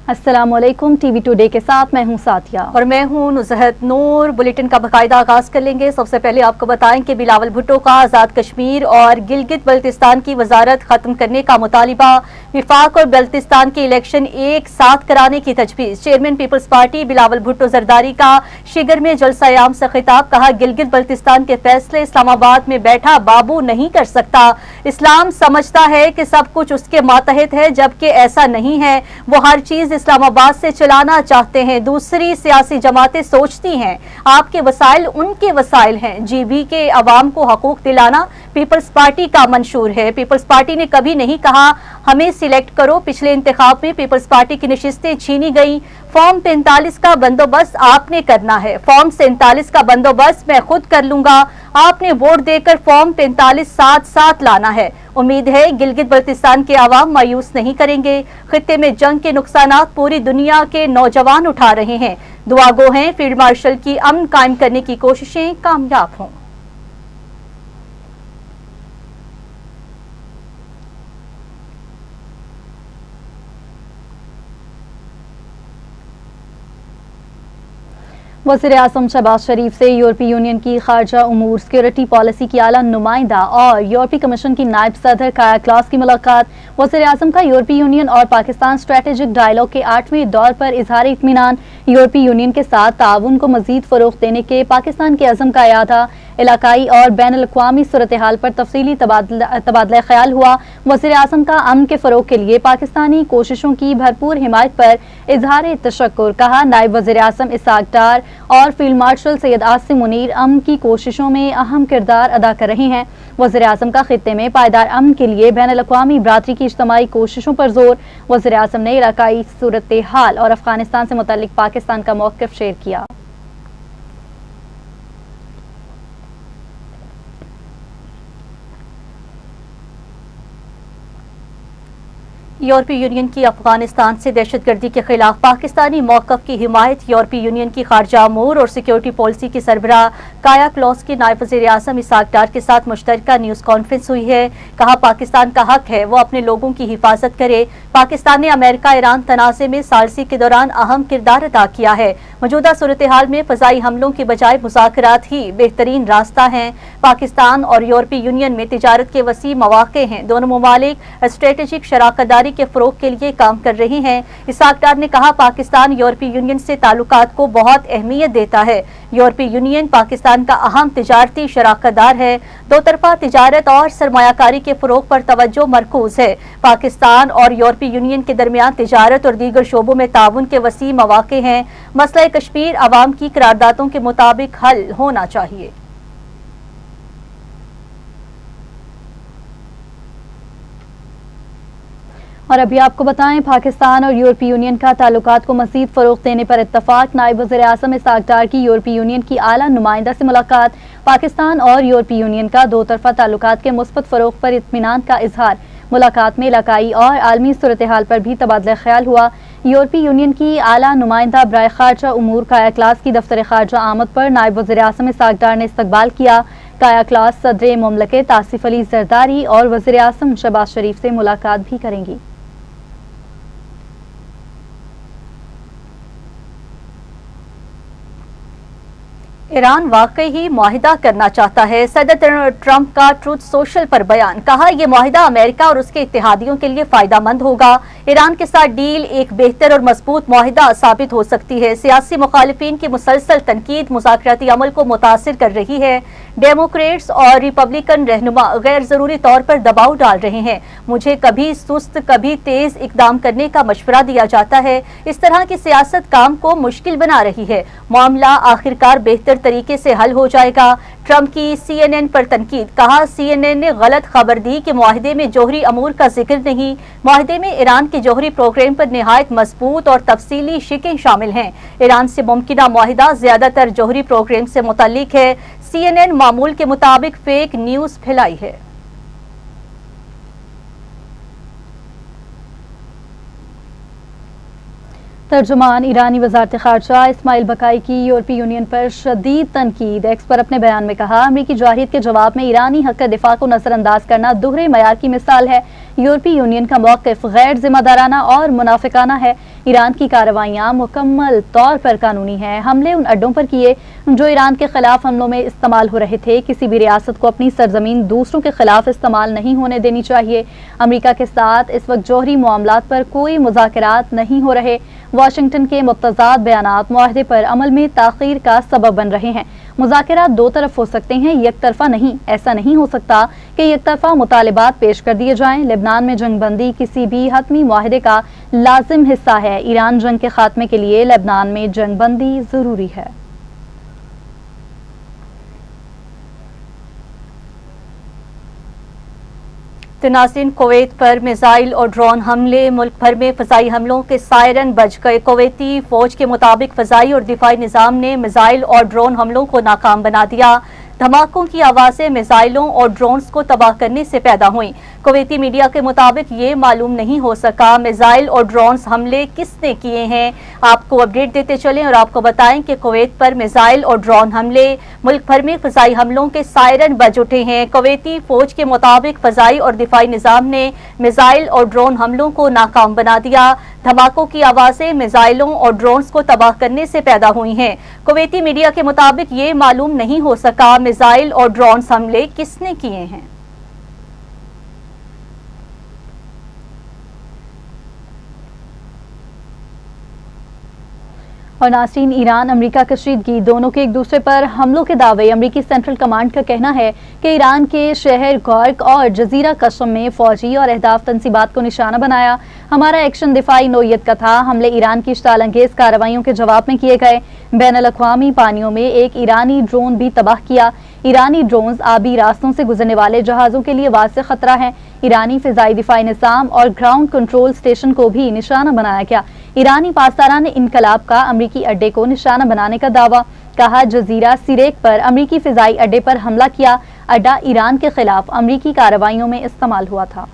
السلام علیکم، T V today کے ساتھ میں ہوں ساتھیہ اور میں ہوں نزہت نور۔ بلیٹن کا باقاعدہ آغاز کر لیں گے۔ سب سے پہلے آپ کو بتائیں کہ بلاول بھٹو کا آزاد کشمیر اور گلگت بلتستان کی وزارت ختم کرنے کا مطالبہ، وفاق اور بلتستان کے الیکشن ایک ساتھ کرانے کی تجویز۔ چیئرمین پیپلز پارٹی بلاول بھٹو زرداری کا شگر میں جلسہ عام سے خطاب، کہا گلگت بلتستان کے فیصلے اسلام آباد میں بیٹھا بابو نہیں کر سکتا۔ اسلام سمجھتا ہے کہ سب کچھ اس کے ماتحت ہے، جبکہ ایسا نہیں ہے۔ وہ ہر چیز اسلام آباد سے چلانا چاہتے ہیں۔ دوسری سیاسی جماعتیں سوچتی ہیں آپ کے وسائل ان کے وسائل ہیں۔ جی بی کے عوام کو حقوق دلانا پیپلز پارٹی کا منشور ہے۔ پیپلز پارٹی نے کبھی نہیں کہا ہمیں سلیکٹ کرو۔ پچھلے انتخاب میں پیپلز پارٹی کی نشستیں چھینی گئیں۔ فارم 45 کا بندوبست آپ نے کرنا ہے۔ فارم 47 کا بندوبست میں خود کر لوں گا۔ آپ نے ووٹ دے کر فارم 45 ساتھ ساتھ لانا ہے۔ امید ہے گلگت بلتستان کے عوام مایوس نہیں کریں گے۔ خطے میں جنگ کے نقصانات پوری دنیا کے نوجوان اٹھا رہے ہیں۔ دعا گو ہیں فیلڈ مارشل کی امن قائم کرنے کی کوششیں کامیاب ہوں۔ وزیر اعظم شہباز شریف سے یورپی یونین کی خارجہ امور سیکورٹی پالیسی کی اعلیٰ نمائندہ اور یورپی کمیشن کی نائب صدر کایا کلاس کی ملاقات۔ وزیر اعظم کا یورپی یونین اور پاکستان اسٹریٹجک ڈائیلاگ کے 8ویں دور پر اظہار اطمینان۔ یورپی یونین کے ساتھ تعاون کو مزید فروغ دینے کے پاکستان کے عزم کا اعادہ۔ علاقائی اور بین الاقوامی صورتحال پر تفصیلی تبادلہ خیال ہوا۔ وزیر اعظم کا امن کے فروغ کے لیے پاکستانی کوششوں کی بھرپور حمایت پر اظہار تشکر، کہا نائب وزیر اعظم اسحاق ڈار اور فیلڈ مارشل سید عاصم منیر امن کی کوششوں میں اہم کردار ادا کر رہے ہیں۔ وزیر اعظم کا خطے میں پائیدار امن کے لیے بین الاقوامی برادری کی اجتماعی کوششوں پر زور۔ وزیر اعظم نے علاقائی صورتحال اور افغانستان سے متعلق پاکستان کا موقف شیئر کیا۔ یورپی یونین کی افغانستان سے دہشت گردی کے خلاف پاکستانی موقف کی حمایت۔ یورپی یونین کی خارجہ امور اور سیکورٹی پالیسی کی سربراہ کایا کلاس کی نائب وزیر اعظم اسحاق ڈار کے ساتھ مشترکہ نیوز کانفرنس ہوئی ہے۔ کہا پاکستان کا حق ہے وہ اپنے لوگوں کی حفاظت کرے۔ پاکستان نے امریکہ ایران تنازع میں ثالثی کے دوران اہم کردار ادا کیا ہے۔ موجودہ صورتحال میں فضائی حملوں کے بجائے مذاکرات ہی بہترین راستہ ہیں۔ پاکستان اور یورپی یونین میں تجارت کے وسیع مواقع ہیں۔ دونوں ممالک اسٹریٹجک شراکت داری کے فروغ کے لیے کام کر رہے ہیں۔ اسحاق ڈار نے کہا پاکستان یورپی یونین سے تعلقات کو بہت اہمیت دیتا ہے۔ یورپی یونین پاکستان کا اہم تجارتی شراکت دار ہے۔ دو طرفہ تجارت اور سرمایہ کاری کے فروغ پر توجہ مرکوز ہے۔ پاکستان اور یورپی یونین کے درمیان تجارت اور دیگر شعبوں میں تعاون کے وسیع مواقع ہیں۔ مسئلہ کشمیر عوام کی قراردادوں کے مطابق حل ہونا چاہیے۔ اور ابھی آپ کو بتائیں پاکستان اور یورپی یونین کا تعلقات کو مزید فروغ دینے پر اتفاق۔ نائب وزیر اعظم اسحاق ڈار کی یورپی یونین کی اعلیٰ نمائندہ سے ملاقات۔ پاکستان اور یورپی یونین کا دو طرفہ تعلقات کے مثبت فروغ پر اطمینان کا اظہار۔ ملاقات میں علاقائی اور عالمی صورتحال پر بھی تبادلہ خیال ہوا۔ یورپی یونین کی اعلیٰ نمائندہ برائے خارجہ امور کایا کلاس کی دفتر خارجہ آمد پر نائب وزیر اعظم اسحاق ڈار نے استقبال کیا۔ کایا کلاس صدر مملکت آصف علی زرداری اور وزیر اعظم شہباز شریف سے ملاقات بھی کریں گی۔ ایران واقعی ہی معاہدہ کرنا چاہتا ہے۔ صدر ٹرمپ کا ٹروتھ سوشل پر بیان، کہا یہ معاہدہ امریکہ اور اس کے اتحادیوں کے لیے فائدہ مند ہوگا۔ ایران کے ساتھ ڈیل ایک بہتر اور مضبوط معاہدہ ثابت ہو سکتی ہے۔ سیاسی مخالفین کی مسلسل تنقید مذاکراتی عمل کو متاثر کر رہی ہے۔ ڈیموکریٹس اور ریپبلکن رہنما غیر ضروری طور پر دباؤ ڈال رہے ہیں۔ مجھے کبھی سست کبھی تیز اقدام کرنے کا مشورہ دیا جاتا ہے۔ اس طرح کی سیاست کام کو مشکل بنا رہی ہے۔ معاملہ آخرکار بہتر طریقے سے حل ہو جائے گا۔ ٹرمپ کی سی این این پر تنقید، کہا سی این این نے غلط خبر دی کہ معاہدے میں جوہری امور کا ذکر نہیں۔ معاہدے میں ایران کے جوہری پروگرام پر نہایت مضبوط اور تفصیلی شقیں شامل ہیں۔ ایران سے ممکنہ معاہدہ زیادہ تر جوہری پروگرام سے متعلق ہے۔ سی این این معمول کے مطابق فیک نیوز پھیلائی ہے۔ ترجمان ایرانی وزارت خارجہ اسماعیل بقائی کی یورپی یونین پر شدید تنقید۔ ایکس پر اپنے بیان میں کہا امریکی جارحیت کے جواب میں ایرانی حق دفاع کو نظر انداز کرنا دوہرے معیار کی مثال ہے۔ یورپی یونین کا موقف غیر ذمہ دارانہ اور منافقانہ ہے۔ ایران کی کارروائیاں مکمل طور پر قانونی ہیں۔ حملے ان اڈوں پر کیے جو ایران کے خلاف حملوں میں استعمال ہو رہے تھے۔ کسی بھی ریاست کو اپنی سرزمین دوسروں کے خلاف استعمال نہیں ہونے دینی چاہیے۔ امریکہ کے ساتھ اس وقت جوہری معاملات پر کوئی مذاکرات نہیں ہو رہے۔ واشنگٹن کے متضاد بیانات معاہدے پر عمل میں تاخیر کا سبب بن رہے ہیں۔ مذاکرات دو طرف ہو سکتے ہیں، یک طرفہ نہیں۔ ایسا نہیں ہو سکتا کہ یک طرفہ مطالبات پیش کر دیے جائیں۔ لبنان میں جنگ بندی کسی بھی حتمی معاہدے کا لازم حصہ ہے۔ ایران جنگ کے خاتمے کے لیے لبنان میں جنگ بندی ضروری ہے۔ ناظرین، کویت پر میزائل اور ڈرون حملے، ملک بھر میں فضائی حملوں کے سائرن بج گئے۔ کویتی فوج کے مطابق فضائی اور دفاعی نظام نے میزائل اور ڈرون حملوں کو ناکام بنا دیا۔ دھماکوں کی آوازیں میزائلوں اور ڈرونز کو تباہ کرنے سے پیدا ہوئیں۔ کویتی میڈیا کے مطابق یہ معلوم نہیں ہو سکا میزائل اور ڈرونز حملے کس نے کیے ہیں۔ آپ کو اپڈیٹ دیتے چلیں اور آپ کو بتائیں کہ کویت پر میزائل اور ڈرون حملے، ملک بھر میں فضائی حملوں کے سائرن بج اٹھے ہیں۔ کویتی فوج کے مطابق فضائی اور دفاعی نظام نے میزائل اور ڈرون حملوں کو ناکام بنا دیا۔ دھماکوں کی آوازیں میزائلوں اور ڈرونز کو تباہ کرنے سے پیدا ہوئی ہیں۔ کویتی میڈیا کے مطابق یہ معلوم نہیں ہو سکا میزائل اور ڈرونز حملے کس نے کیے ہیں۔ اور ناظرین، ایران امریکہ کشیدگی دونوں کے ایک دوسرے پر حملوں کے دعوے۔ امریکی سینٹرل کمانڈ کا کہنا ہے کہ ایران کے شہر گورک اور جزیرہ قشم میں فوجی اور اہداف تنصیبات کو نشانہ بنایا۔ ہمارا ایکشن دفاعی نوعیت کا تھا۔ حملے ایران کی اشتعال انگیز کارروائیوں کے جواب میں کیے گئے۔ بین الاقوامی پانیوں میں ایک ایرانی ڈرون بھی تباہ کیا۔ ایرانی ڈرونز آبی راستوں سے گزرنے والے جہازوں کے لیے واضح خطرہ ہیں۔ ایرانی فضائی دفاعی نظام اور گراؤنڈ کنٹرول اسٹیشن کو بھی نشانہ بنایا گیا۔ ایرانی پاسداران انقلاب کا امریکی اڈے کو نشانہ بنانے کا دعویٰ۔ کہا جزیرہ سیریک پر امریکی فضائی اڈے پر حملہ کیا۔ اڈا ایران کے خلاف امریکی کارروائیوں میں استعمال ہوا تھا۔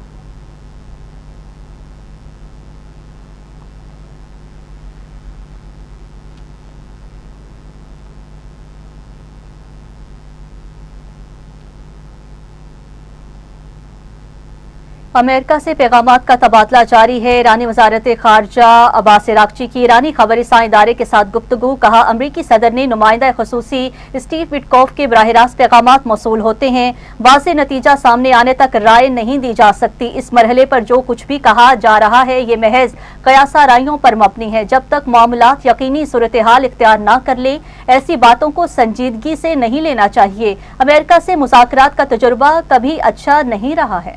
امریکہ سے پیغامات کا تبادلہ جاری ہے۔ ایرانی وزارت خارجہ عباس عراقچی کی ایرانی خبر رساں ادارے کے ساتھ گفتگو۔ کہا امریکی صدر نے نمائندہ خصوصی اسٹیو وٹکوف کے براہ راست پیغامات موصول ہوتے ہیں۔ واضح نتیجہ سامنے آنے تک رائے نہیں دی جا سکتی۔ اس مرحلے پر جو کچھ بھی کہا جا رہا ہے یہ محض قیاس آرائیوں پر مبنی ہے۔ جب تک معاملات یقینی صورتحال اختیار نہ کر لیں ایسی باتوں کو سنجیدگی سے نہیں لینا چاہیے۔ امریکہ سے مذاکرات کا تجربہ کبھی اچھا نہیں رہا ہے۔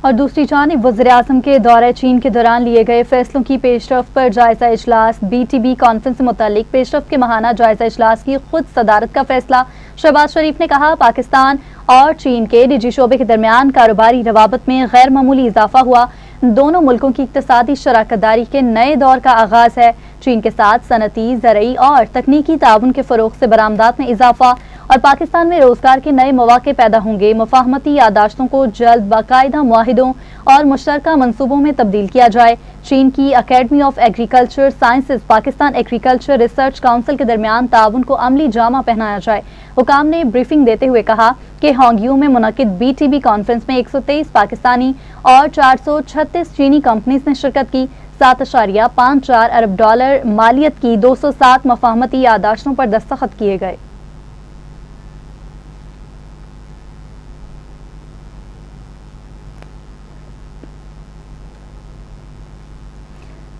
اور دوسری جانب وزیراعظم کے دورہ چین کے دوران لیے گئے فیصلوں کی پیش رفت پر جائزہ اجلاس۔ BTB کانفرنس سے متعلق پیش رفت کے ماہانہ جائزہ اجلاس کی خود صدارت کا فیصلہ۔ شہباز شریف نے کہا پاکستان اور چین کے نجی شعبے کے درمیان کاروباری روابط میں غیر معمولی اضافہ ہوا۔ دونوں ملکوں کی اقتصادی شراکت داری کے نئے دور کا آغاز ہے۔ چین کے ساتھ صنعتی، زرعی اور تکنیکی تعاون کے فروغ سے برآمدات میں اضافہ اور پاکستان میں روزگار کے نئے مواقع پیدا ہوں گے۔ مفاہمتی یادداشتوں کو جلد باقاعدہ معاہدوں اور مشترکہ منصوبوں میں تبدیل کیا جائے۔ چین کی academy of agriculture sciences Pakistan agriculture research council کے درمیان تعاون کو عملی جامہ پہنایا جائے۔ حکام نے بریفنگ دیتے ہوئے کہا کہ ہانگیو میں منعقد BTB کانفرنس میں 123 پاکستانی اور 436 چینی کمپنیز نے شرکت کی۔ $7.54 ارب مالیت کی 207 مفاہمتی یادداشتوں پر دستخط کیے گئے۔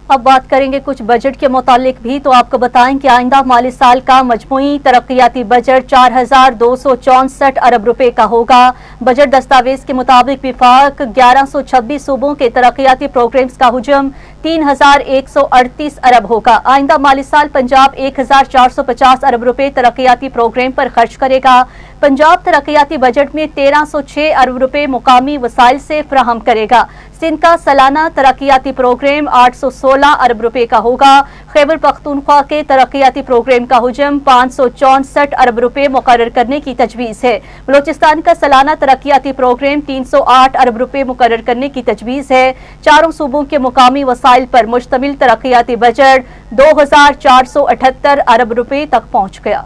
اب بات کریں گے کچھ بجٹ کے متعلق بھی، تو آپ کو بتائیں کہ آئندہ مالی سال کا مجموعی ترقیاتی بجٹ 4,264 ارب روپے کا ہوگا۔ بجٹ دستاویز کے مطابق وفاق 1126 صوبوں کے ترقیاتی پروگرامز کا حجم 3,138 ارب ہوگا۔ آئندہ مالی سال پنجاب 1,450 ارب روپے ترقیاتی پروگرام پر خرچ کرے گا۔ پنجاب ترقیاتی بجٹ میں 1,306 ارب روپے مقامی وسائل سے فراہم کرے گا۔ سندھ کا سالانہ ترقیاتی پروگرام 816 ارب روپے کا ہوگا۔ خیبر پختونخوا کے ترقیاتی پروگرام کا حجم 564 ارب روپے مقرر کرنے کی تجویز ہے۔ بلوچستان کا سالانہ ترقیاتی پروگرام 308 ارب روپے مقرر کرنے کی تجویز ہے۔ چاروں صوبوں کے مقامی وسائل پر مشتمل ترقیاتی بجٹ 2,478 ارب روپے تک پہنچ گیا۔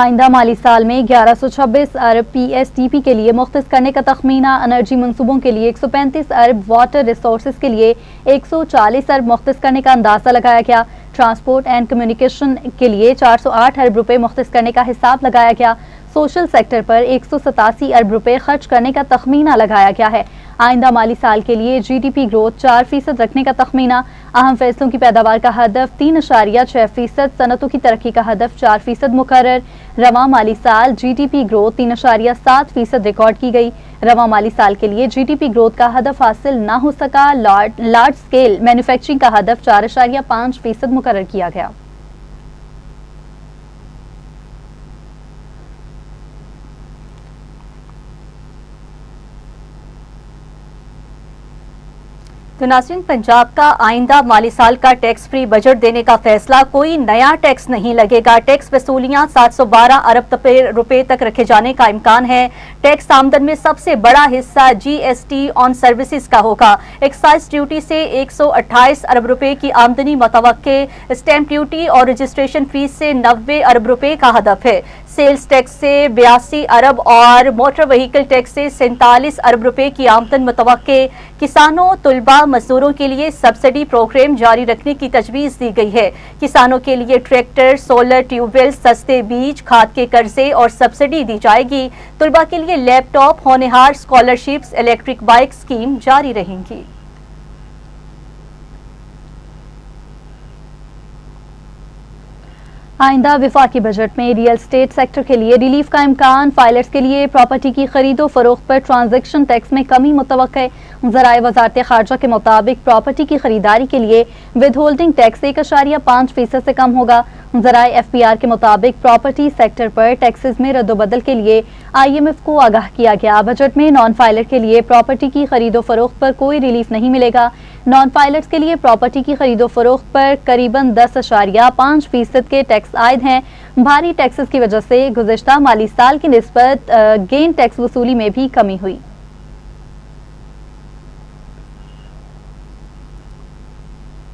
آئندہ مالی سال میں 1126 ارب PSTP کے لیے مختص کرنے کا تخمینہ، انرجی منصوبوں کے لیے 135 ارب، واٹر ریسورسز کے لیے 140 ارب مختص کرنے کا اندازہ لگایا گیا۔ ٹرانسپورٹ اینڈ کمیونیکیشن کے لیے 408 ارب روپے مختص کرنے کا حساب لگایا گیا۔ سوشل سیکٹر پر 187 ارب روپے خرچ کرنے کا تخمینہ لگایا گیا ہے۔ آئندہ مالی سال کے لیے GDP گروتھ 4% رکھنے کا تخمینہ، اہم فیصلوں کی پیداوار کا ہدف 3.6%، صنعتوں کی ترقی کا ہدف 4% مقرر۔ رواں مالی سال GDP گروتھ 3.7% ریکارڈ کی گئی۔ رواں مالی سال کے لیے GDP گروتھ کا ہدف حاصل نہ ہو سکا، لارج سکیل مینوفیکچرنگ کا ہدف 4.5% مقرر کیا گیا۔ تو ناظرین، پنجاب کا آئندہ مالی سال کا ٹیکس فری بجٹ دینے کا فیصلہ، کوئی نیا ٹیکس نہیں لگے گا۔ ٹیکس وصولیاں 712 ارب روپے تک رکھے جانے کا امکان ہے۔ ٹیکس آمدن میں سب سے بڑا حصہ GST آن سروسز کا ہوگا۔ ایکسائز ڈیوٹی سے 128 ارب روپے کی آمدنی متوقع۔ اسٹیمپ ڈیوٹی اور رجسٹریشن فیس سے 90 ارب روپے کا ہدف ہے۔ سیلز ٹیکس سے 82 ارب اور موٹر وہیکل ٹیکس سے 47 ارب روپے کی آمدن متوقع۔ کسانوں، طلباء، مزدوروں کے لیے سبسڈی پروگرام جاری رکھنے کی تجویز دی گئی ہے۔ کسانوں کے لیے ٹریکٹر، سولر ٹیوب ویل، سستے بیج، کھاد کے قرضے اور سبسڈی دی جائے گی۔ طلباء کے لیے لیپ ٹاپ، ہونہار اسکالرشپس، الیکٹرک بائک اسکیم جاری رہیں گی۔ آئندہ وفاقی بجٹ میں ریئل اسٹیٹ سیکٹر کے لیے ریلیف کا امکان، فائلرز کے لیے پراپرٹی کی خرید و فروخت پر ٹرانزیکشن ٹیکس میں کمی متوقع۔ ذرائع وزارت خارجہ کے مطابق پراپرٹی کی خریداری کے لیے ود ہولڈنگ ٹیکس 1.5% سے کم ہوگا۔ ذرائع FPR کے مطابق پراپرٹی سیکٹر پر ٹیکسز میں رد و بدل کے لیے IMF کو آگاہ کیا گیا۔ بجٹ میں نان فائلر کے لیے پراپرٹی کی خرید و فروخت پر کوئی ریلیف نہیں ملے گا۔ نان فائلرز کے لیے پراپرٹی کی خرید و فروخت پر قریباً 10.5% کے ٹیکس عائد ہیں۔ بھاری ٹیکسز کی وجہ سے گزشتہ مالی سال کی نسبت گین ٹیکس وصولی میں بھی کمی ہوئی۔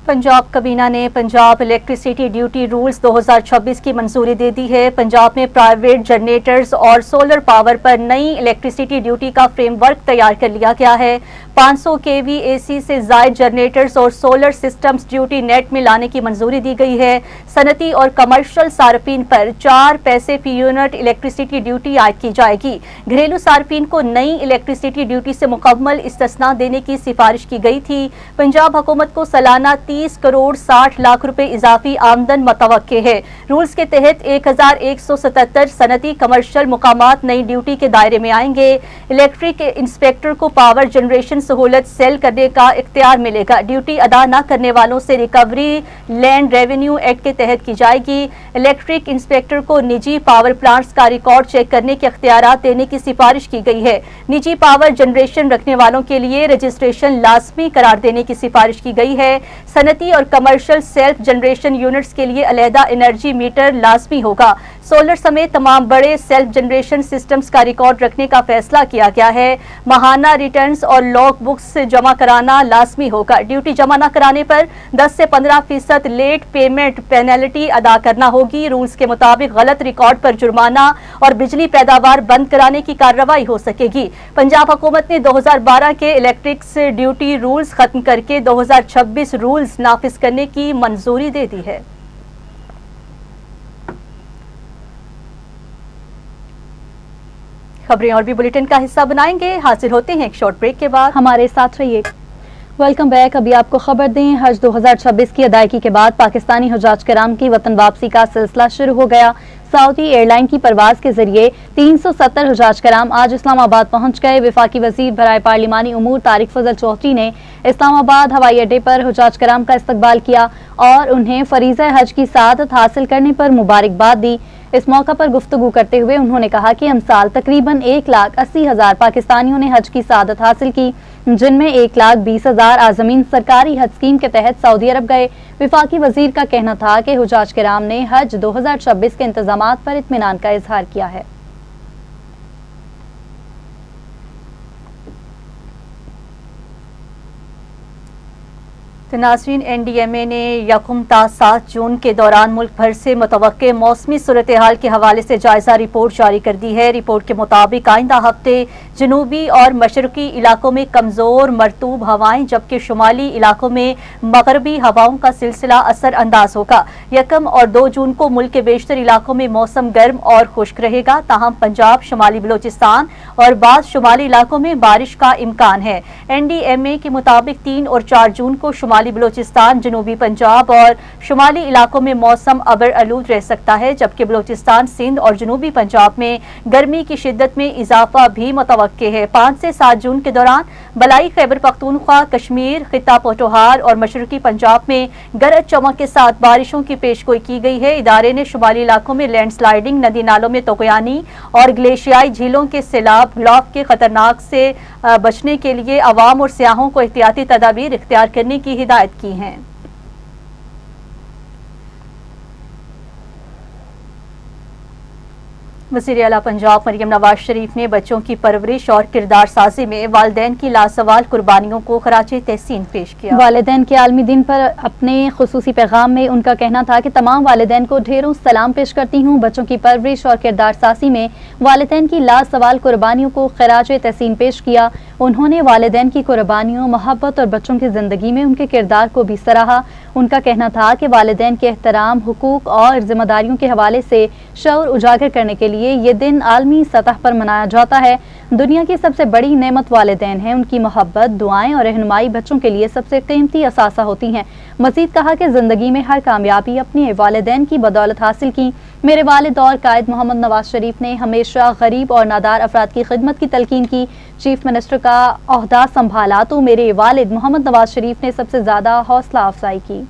پنجاب کابینہ نے پنجاب الیکٹریسٹی ڈیوٹی رولز 2026 کی منظوری دے دی ہے۔ پنجاب میں پرائیویٹ جنریٹرز اور سولر پاور پر نئی الیکٹریسٹی ڈیوٹی کا فریم ورک تیار کر لیا گیا ہے۔ 500 kVAC سے زائد جنریٹرز اور سولر سسٹمز ڈیوٹی نیٹ میں لانے کی منظوری دی گئی ہے۔ صنعتی اور کمرشل صارفین پر 4 پیسے فی یونٹ الیکٹریسٹی ڈیوٹی عائد کی جائے گی۔ گھریلو صارفین کو نئی الیکٹریسٹی ڈیوٹی سے مکمل استثناء دینے کی سفارش کی گئی تھی۔ پنجاب حکومت کو سالانہ 30 کروڑ 60 لاکھ روپے اضافی آمدن متوقع ہے۔ رولز کے تحت 1177 صنعتی کمرشل مقامات نئی ڈیوٹی کے دائرے میں آئیں گے۔ الیکٹرک انسپیکٹر کو پاور جنریشن سہولت سیل کرنے کا اختیار ملے گا۔ ڈیوٹی ادا نہ کرنے والوں سے ریکوری لینڈ ریونیو ایکٹ کے تحت کی جائے گی۔ الیکٹرک انسپیکٹر کو نجی پاور پلانٹس کا ریکارڈ چیک کرنے کے اختیارات دینے کی سفارش کی گئی ہے۔ نجی پاور جنریشن رکھنے والوں کے لیے رجسٹریشن لازمی قرار دینے کی سفارش کی گئی ہے۔ صنعتی اور کمرشل سیلف جنریشن یونٹس کے لیے علیحدہ انرجی میٹر لازمی ہوگا۔ سولر سمیت تمام بڑے سیلف جنریشن سسٹمز کا ریکارڈ رکھنے کا فیصلہ کیا گیا ہے۔ ماہانہ ریٹرنز اور لاگ بکس جمع کرانا لازمی ہوگا۔ ڈیوٹی جمع نہ کرانے پر 10 سے 15% لیٹ پیمنٹ پینلٹی ادا کرنا ہوگی۔ رولز کے مطابق غلط ریکارڈ پر جرمانہ اور بجلی پیداوار بند کرانے کی کارروائی ہو سکے گی۔ پنجاب حکومت نے 2012 کے الیکٹرکس ڈیوٹی رولز ختم کر کے 2026 رولز نافذ کرنے کی منظوری دے دی ہے۔ خبریں اور بھی بلیٹن کا حصہ بنائیں گے۔ حاضر ہوتے ہیں ایک شارٹ بریک کے بعد، ہمارے ساتھ رہیے۔ Welcome back. ابھی آپ کو خبر دیں، حج 2026 کی ادائیگی کے بعد پاکستانی حجاج کرام کی وطن واپسی کا سلسلہ شروع ہو گیا۔ سعودی ایئر لائن کی پرواز کے ذریعے 370 حجاج کرام آج اسلام آباد پہنچ گئے۔ وفاقی وزیر برائے پارلیمانی امور طارق فضل چودھری نے اسلام آباد ہوائی اڈے پر حجاج کرام کا استقبال کیا اور انہیں فریضہ حج کی سعادت حاصل کرنے پر مبارکباد دی۔ اس موقع پر گفتگو کرتے ہوئے انہوں نے کہا کہ امسال تقریباً 1,80,000 پاکستانیوں نے حج کی سعادت حاصل کی، جن میں 1,20,000 عازمین سرکاری حج اسکیم کے تحت سعودی عرب گئے۔ وفاقی وزیر کا کہنا تھا کہ حجاج کرام نے حج 2026 کے انتظامات پر اطمینان کا اظہار کیا ہے۔ تو ناظرین، NDMA نے یکم تا 7 جون کے دوران ملک بھر سے متوقع موسمی صورتحال کے حوالے سے جائزہ رپورٹ جاری کر دی ہے۔ رپورٹ کے مطابق آئندہ ہفتے جنوبی اور مشرقی علاقوں میں کمزور مرطوب ہوائیں جبکہ شمالی علاقوں میں مغربی ہواؤں کا سلسلہ اثر انداز ہوگا۔ 1 اور 2 جون کو ملک کے بیشتر علاقوں میں موسم گرم اور خشک رہے گا، تاہم پنجاب، شمالی بلوچستان اور بعض شمالی علاقوں میں بارش کا امکان ہے۔ NDMA کے مطابق 3 اور 4 جون کو شمالی بلوچستان، جنوبی پنجاب اور شمالی علاقوں میں موسم ابر آلود رہ سکتا ہے جبکہ بلوچستان، سندھ اور جنوبی پنجاب میں گرمی کی شدت میں اضافہ بھی متوقع ہے۔ 5 سے 7 جون کے دوران بلائی خیبر پختونخوا، کشمیر، خطہ پوٹوہار اور مشرقی پنجاب میں گرج چمک کے ساتھ بارشوں کی پیشگوئی کی گئی ہے۔ ادارے نے شمالی علاقوں میں لینڈ سلائیڈنگ، ندی نالوں میں طغیانی اور گلیشیائی جھیلوں کے سیلاب، گلاف کے خطرناک سے بچنے کے لیے عوام اور سیاحوں کو احتیاطی تدابیر اختیار کرنے کی ہدایت کی ہیں۔ وزیر اعلیٰ پنجاب مریم نواز شریف نے بچوں کی پرورش اور کردار سازی میں والدین کی لازوال قربانیوں کو خراج تحسین پیش کیا۔ والدین کے عالمی دن پر اپنے خصوصی پیغام میں ان کا کہنا تھا کہ تمام والدین کو ڈھیروں سلام پیش کرتی ہوں۔ بچوں کی پرورش اور کردار سازی میں والدین کی لازوال قربانیوں کو خراج تحسین پیش کیا۔ انہوں نے والدین کی قربانیوں، محبت اور بچوں کی زندگی میں ان کے کردار کو بھی سراہا۔ ان کا کہنا تھا کہ والدین کے احترام، حقوق اور ذمہ داریوں کے حوالے سے شعور اجاگر کرنے کے لیے یہ دن عالمی سطح پر منایا جاتا ہے۔ دنیا کی سب سے بڑی نعمت والدین ہیں، ان کی محبت، دعائیں اور رہنمائی بچوں کے لیے سب سے قیمتی اثاثہ ہوتی ہیں۔ مزید کہا کہ زندگی میں ہر کامیابی اپنے والدین کی بدولت حاصل کی۔ میرے والد اور قائد محمد نواز شریف نے ہمیشہ غریب اور نادار افراد کی خدمت کی تلقین کی۔ چیف منسٹر کا عہدہ سنبھالا تو میرے والد محمد نواز شریف نے سب سے زیادہ حوصلہ افزائی کی۔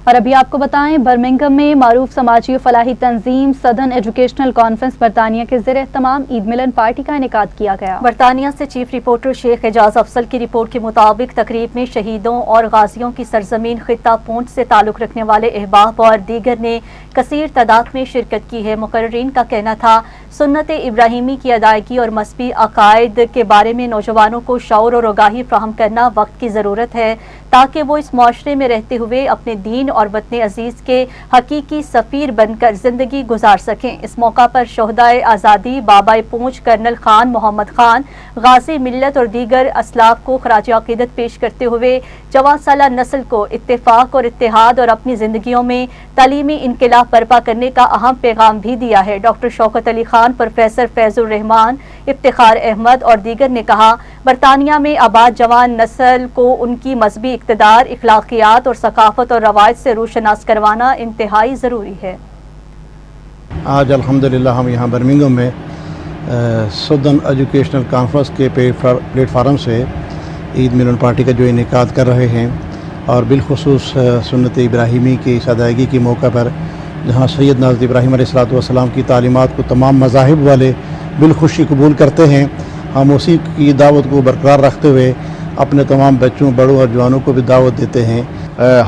اور ابھی آپ کو بتائیں، برمنگھم میں معروف سماجی و فلاحی تنظیم سدرن ایجوکیشنل کانفرنس برطانیہ کے زیر اہتمام عید ملن پارٹی کا انعقاد کیا گیا۔ برطانیہ سے چیف رپورٹر شیخ اعجاز افضل کی رپورٹ کے مطابق تقریب میں شہیدوں اور غازیوں کی سرزمین خطہ پونچھ سے تعلق رکھنے والے احباب اور دیگر نے کثیر تعداد میں شرکت کی ہے۔ مقررین کا کہنا تھا سنت ابراہیمی کی ادائیگی اور مذہبی عقائد کے بارے میں نوجوانوں کو شعور اور آگاہی فراہم کرنا وقت کی ضرورت ہے تاکہ وہ اس معاشرے میں رہتے ہوئے اپنے دین اور وطن عزیز کے حقیقی سفیر بن کر زندگی گزار سکیں۔ اس موقع پر شہدائے آزادی، بابائے پونچھ کرنل خان محمد خان، غازی ملت اور دیگر اسلاف کو خراج عقیدت پیش کرتے ہوئے جوان سالہ نسل کو اتفاق اور اتحاد اور اپنی زندگیوں میں تعلیمی انقلاب برپا کرنے کا اہم پیغام بھی دیا ہے۔ ڈاکٹر شوکت علی خان، پروفیسر فیض الرحمان، افتخار احمد اور دیگر نے کہا برطانیہ میں آباد جوان نسل کو ان کی مذہبی اقتدار، اخلاقیات اور ثقافت اور روایت سے روشناس کروانا انتہائی ضروری ہے۔ آج الحمدللہ ہم یہاں برمنگھم میں سدرن ایجوکیشنل کانفرنس کے پلیٹ فارم سے عید ملن پارٹی کا جو انعقاد کر رہے ہیں اور بالخصوص سنت ابراہیمی کی اس ادائیگی کے موقع پر جہاں سید ناظر ابراہیم علیہ السلام کی تعلیمات کو تمام مذاہب والے بالخوشی قبول کرتے ہیں، ہم اسی کی دعوت کو برقرار رکھتے ہوئے اپنے تمام بچوں، بڑوں اور جوانوں کو بھی دعوت دیتے ہیں۔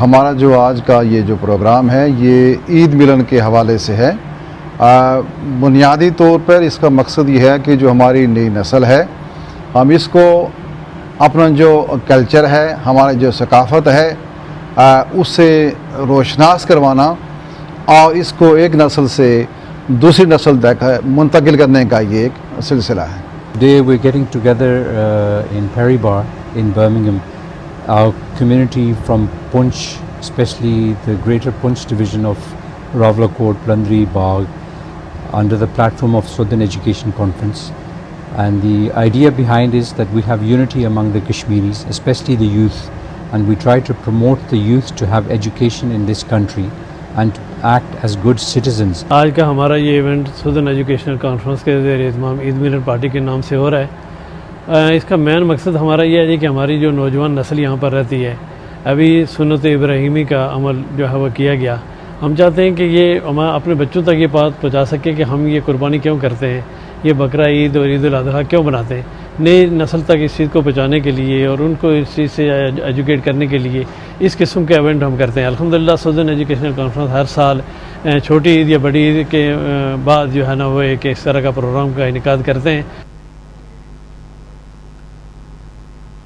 ہمارا جو آج کا یہ جو پروگرام ہے یہ عید ملن کے حوالے سے ہے۔ بنیادی طور پر اس کا مقصد یہ ہے کہ جو ہماری نئی نسل ہے ہم اس کو اپنا جو کلچر ہے، ہماری جو ثقافت ہے اس سے روشناس کروانا اور اس کو ایک نسل سے دوسری نسل تک منتقل کرنے کا یہ ایک سلسلہ ہے۔ Today we're getting together in Perry Bar in Birmingham. Our community from Punch, especially the greater Punch division of Rawalakot, Blandri, Bagh, under the platform of Southern Education Conference. And the idea behind is that we have unity among the Kashmiris, especially the youth, and we try to promote the youth to have education in this country and to act as good citizens. آج کا ہمارا یہ event southern educational conference کے زیر اہتمام عید ملن party کے نام سے ہو رہا ہے۔ اس کا مین مقصد ہمارا یہ ہے کہ ہماری جو نوجوان نسل یہاں پر رہتی ہے، ابھی سنت ابراہیمی کا عمل جو ہے وہ کیا گیا، ہم چاہتے ہیں کہ یہ ہم اپنے بچوں تک یہ بات پہنچا سکیں کہ ہم یہ قربانی کیوں کرتے ہیں، یہ بقرہ عید اور عید الاضحیٰ کیوں بناتے ہیں۔ نئی نسل تک اس چیز کو پہنچانے کے لیے اور ان کو اس چیز سے ایجوکیٹ کرنے کے لیے اس قسم کے ایونٹ ہم کرتے ہیں۔ الحمدللہ سدرن ایجوکیشنل کانفرنس ہر سال چھوٹی عید یا بڑی عید کے بعد جو ہے نا وہ ایک اس طرح کا پروگرام کا انعقاد کرتے ہیں۔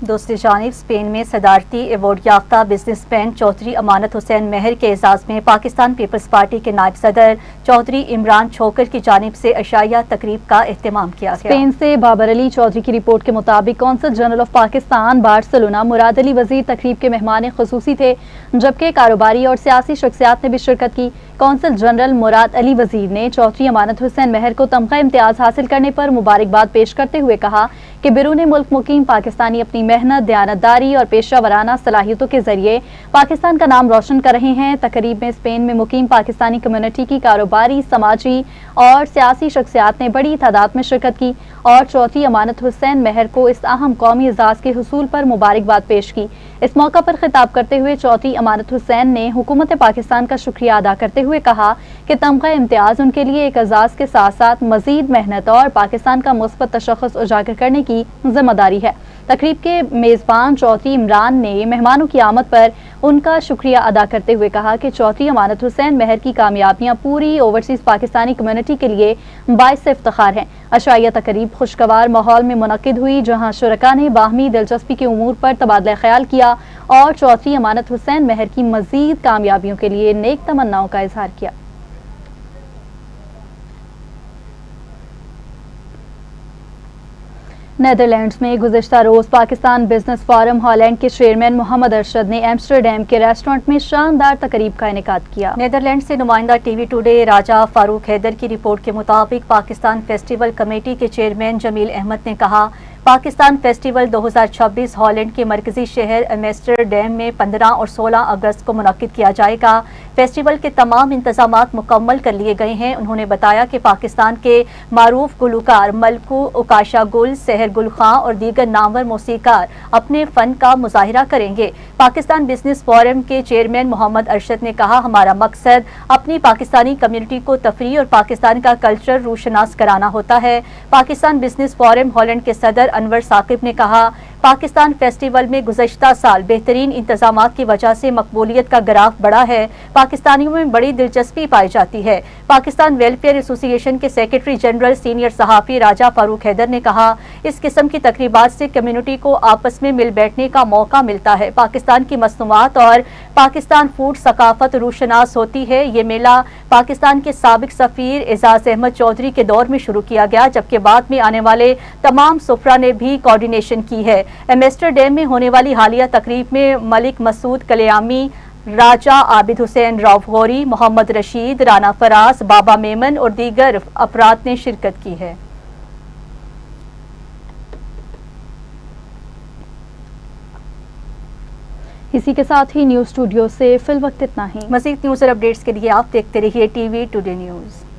دوسری جانب اسپین میں صدارتی ایوارڈ یافتہ بزنس مین چودھری امانت حسین مہر کے اعزاز میں پاکستان پیپلز پارٹی کے نائب صدر چودھری عمران چھوکر کی جانب سے عشائیہ تقریب کا اہتمام کیا گیا۔ اسپین سے بابر علی چودھری کی رپورٹ کے مطابق قونصل جنرل آف پاکستان بارسلونا مراد علی وزیر تقریب کے مہمان خصوصی تھے، جبکہ کاروباری اور سیاسی شخصیات نے بھی شرکت کی۔ قونصل جنرل مراد علی وزیر نے چودھری امانت حسین مہر کو تمغہ امتیاز حاصل کرنے پر مبارکباد پیش کرتے ہوئے کہا کہ بیرون ملک مقیم پاکستانی اپنی محنت، دیانتداری اور پیشہ ورانہ صلاحیتوں کے ذریعے پاکستان کا نام روشن کر رہے ہیں۔ تقریب میں اسپین میں مقیم پاکستانی کمیونٹی کی کاروباری، سماجی اور سیاسی شخصیات نے بڑی تعداد میں شرکت کی اور چودھری امانت حسین مہر کو اس اہم قومی اعزاز کے حصول پر مبارکباد پیش کی۔ اس موقع پر خطاب کرتے ہوئے چودھری امانت حسین نے حکومت پاکستان کا شکریہ ادا کرتے ہوئے کہا کہ تمغہ امتیاز ان کے لیے ایک اعزاز کے ساتھ ساتھ مزید محنت اور پاکستان کا مثبت تشخص اجاگر کرنے کی ذمہ داری ہے۔ تقریب کے میزبان چودھری عمران نے مہمانوں کی آمد پر ان کا شکریہ ادا کرتے ہوئے کہا کہ چودھری امانت حسین مہر کی کامیابیاں پوری اوورسیز پاکستانی کمیونٹی کے لیے باعث افتخار ہیں۔ عشائیہ تقریب خوشگوار ماحول میں منعقد ہوئی، جہاں شرکاء نے باہمی دلچسپی کے امور پر تبادلہ خیال کیا اور چودھری امانت حسین مہر کی مزید کامیابیوں کے لیے نیک تمناؤں کا اظہار کیا۔ نیدرلینڈز میں گزشتہ روز پاکستان بزنس فورم ہالینڈ کے چیئرمین محمد ارشد نے ایمسٹرڈیم کے ریسٹورنٹ میں شاندار تقریب کا انعقاد کیا۔ نیدرلینڈ سے نمائندہ ٹی وی ٹوڈے راجہ فاروق حیدر کی رپورٹ کے مطابق پاکستان فیسٹیول کمیٹی کے چیئرمین جمیل احمد نے کہا پاکستان فیسٹیول 2026 ہالینڈ کے مرکزی شہر ایمسٹرڈیم میں 15 اور 16 اگست کو منعقد کیا جائے گا۔ فیسٹیول کے تمام انتظامات مکمل کر لیے گئے ہیں۔ انہوں نے بتایا کہ پاکستان کے معروف گلوکار ملکو اوکاشا گل، سحر گل خاں اور دیگر نامور موسیقار اپنے فن کا مظاہرہ کریں گے۔ پاکستان بزنس فورم کے چیئرمین محمد ارشد نے کہا ہمارا مقصد اپنی پاکستانی کمیونٹی کو تفریح اور پاکستان کا کلچر روشناس کرانا ہوتا ہے۔ پاکستان بزنس فورم ہالینڈ کے صدر انور ثاقب نے کہا پاکستان فیسٹیول میں گزشتہ سال بہترین انتظامات کی وجہ سے مقبولیت کا گراف بڑھا ہے۔ پاکستانیوں میں بڑی دلچسپی پائی جاتی ہے۔ پاکستان ویلفیئر ایسوسی ایشن کے سیکرٹری جنرل سینئر صحافی راجہ فاروق حیدر نے کہا اس قسم کی تقریبات سے کمیونٹی کو آپس میں مل بیٹھنے کا موقع ملتا ہے، پاکستان کی مصنوعات اور پاکستان فوڈ ثقافت روشناس ہوتی ہے۔ یہ میلہ پاکستان کے سابق سفیر اعزاز احمد چودھری کے دور میں شروع کیا گیا، جبکہ بعد میں آنے والے تمام سفراء نے بھی کوارڈینیشن کی ہے۔ ایمسٹرڈیم میں ہونے والی حالیہ تقریب میں ملک مسعود کلیامی، راجہ عابد حسین روف غوری، محمد رشید، رانا فراز، بابا میمن اور دیگر افراد نے شرکت کی ہے۔ اسی کے ساتھ ہی نیوز اسٹوڈیو سے فی الوقت اتنا ہی۔ مزید نیوز اور اپڈیٹس کے لیے آپ دیکھتے رہیے ٹی وی ٹوڈے نیوز۔